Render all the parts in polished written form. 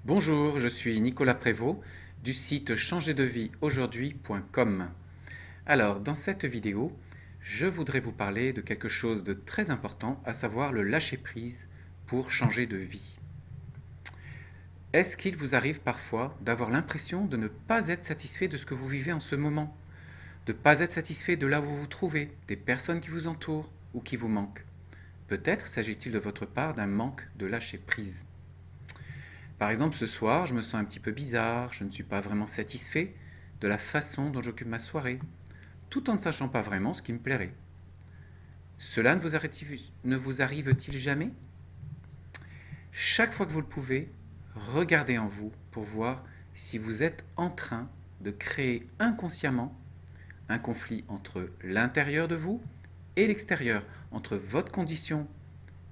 Bonjour, je suis Nicolas Prévost du site changerdeviaujourd'hui.com. Alors, dans cette vidéo, je voudrais vous parler de quelque chose de très important, à savoir le lâcher-prise pour changer de vie. Est-ce qu'il vous arrive parfois d'avoir l'impression de ne pas être satisfait de ce que vous vivez en ce moment, de ne pas être satisfait de là où vous vous trouvez, des personnes qui vous entourent ou qui vous manquent? Peut-être s'agit-il de votre part d'un manque de lâcher-prise. Par exemple, ce soir, je me sens un petit peu bizarre, je ne suis pas vraiment satisfait de la façon dont j'occupe ma soirée, tout en ne sachant pas vraiment ce qui me plairait. Cela ne vous arrive-t-il jamais? Chaque fois que vous le pouvez, regardez en vous pour voir si vous êtes en train de créer inconsciemment un conflit entre l'intérieur de vous et l'extérieur, entre votre condition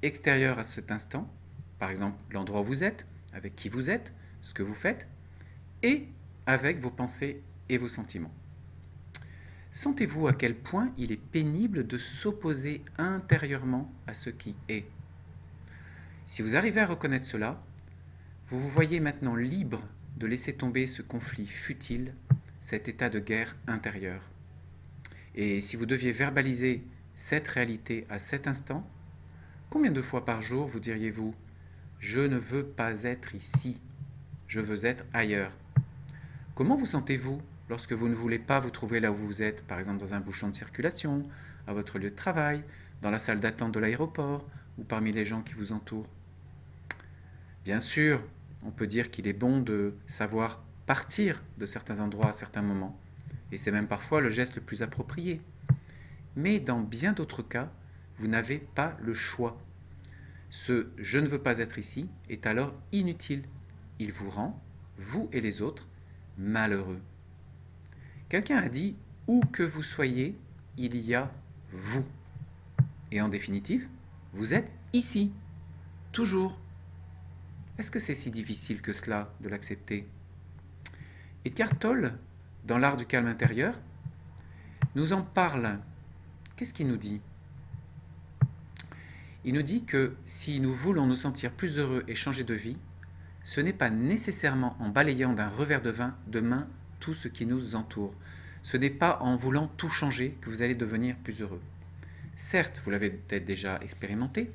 extérieure à cet instant, par exemple l'endroit où vous êtes, avec qui vous êtes, ce que vous faites, et avec vos pensées et vos sentiments. Sentez-vous à quel point il est pénible de s'opposer intérieurement à ce qui est. Si vous arrivez à reconnaître cela, vous vous voyez maintenant libre de laisser tomber ce conflit futile, cet état de guerre intérieure. Et si vous deviez verbaliser cette réalité à cet instant, combien de fois par jour vous diriez-vous « Je ne veux pas être ici, je veux être ailleurs ». Comment vous sentez-vous lorsque vous ne voulez pas vous trouver là où vous êtes, par exemple dans un bouchon de circulation, à votre lieu de travail, dans la salle d'attente de l'aéroport ou parmi les gens qui vous entourent? Bien sûr, on peut dire qu'il est bon de savoir partir de certains endroits à certains moments, et c'est même parfois le geste le plus approprié. Mais dans bien d'autres cas, vous n'avez pas le choix. Ce « je ne veux pas être ici » est alors inutile. Il vous rend, vous et les autres, malheureux. Quelqu'un a dit « où que vous soyez, il y a vous ». Et en définitive, vous êtes ici, toujours. Est-ce que c'est si difficile que cela de l'accepter? Edgar Tolle, dans L'Art du calme intérieur, nous en parle. Qu'est-ce qu'il nous dit? Il nous dit que si nous voulons nous sentir plus heureux et changer de vie, ce n'est pas nécessairement en balayant d'un revers de main tout ce qui nous entoure. Ce n'est pas en voulant tout changer que vous allez devenir plus heureux. Certes, vous l'avez peut-être déjà expérimenté,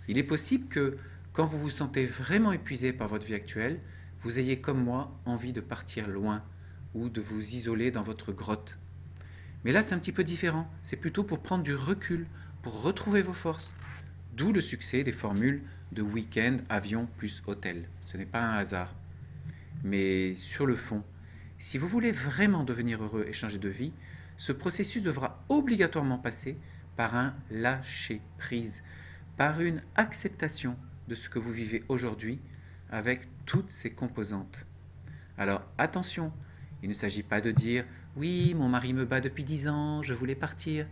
il est possible que quand vous vous sentez vraiment épuisé par votre vie actuelle, vous ayez comme moi envie de partir loin ou de vous isoler dans votre grotte. Mais là, c'est un petit peu différent. C'est plutôt pour prendre du recul, pour retrouver vos forces. D'où le succès des formules de week-end, avion plus hôtel. Ce n'est pas un hasard. Mais sur le fond, si vous voulez vraiment devenir heureux et changer de vie, ce processus devra obligatoirement passer par un lâcher-prise, par une acceptation de ce que vous vivez aujourd'hui avec toutes ses composantes. Alors attention, il ne s'agit pas de dire « oui, mon mari me bat depuis 10 ans, je voulais partir ».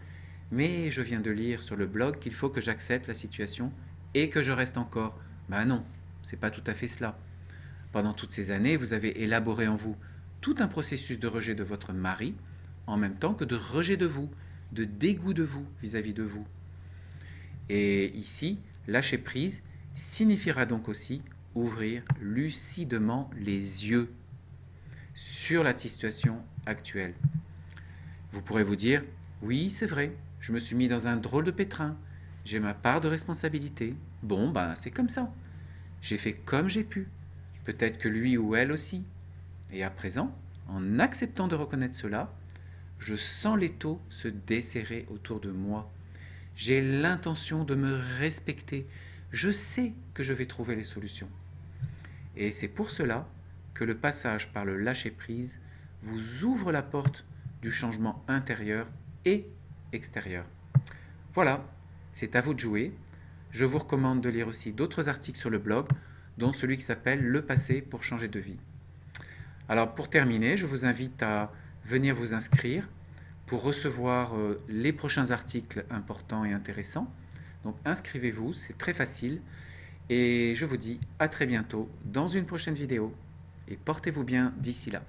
Mais je viens de lire sur le blog qu'il faut que j'accepte la situation et que je reste encore. Ben non, c'est pas tout à fait cela. Pendant toutes ces années, vous avez élaboré en vous tout un processus de rejet de votre mari, en même temps que de rejet de vous, de dégoût de vous vis-à-vis de vous. Et ici, lâcher prise signifiera donc aussi ouvrir lucidement les yeux sur la situation actuelle. Vous pourrez vous dire, oui, c'est vrai, je me suis mis dans un drôle de pétrin. J'ai ma part de responsabilité. Bon, ben c'est comme ça. J'ai fait comme j'ai pu. Peut-être que lui ou elle aussi. Et à présent, en acceptant de reconnaître cela, je sens l'étau se desserrer autour de moi. J'ai l'intention de me respecter. Je sais que je vais trouver les solutions. Et c'est pour cela que le passage par le lâcher-prise vous ouvre la porte du changement intérieur et extérieur. Voilà, c'est à vous de jouer. Je vous recommande de lire aussi d'autres articles sur le blog, dont celui qui s'appelle « Le passé pour changer de vie ». Alors pour terminer, je vous invite à venir vous inscrire pour recevoir les prochains articles importants et intéressants. Donc inscrivez-vous, c'est très facile. Et je vous dis à très bientôt dans une prochaine vidéo. Et portez-vous bien d'ici là.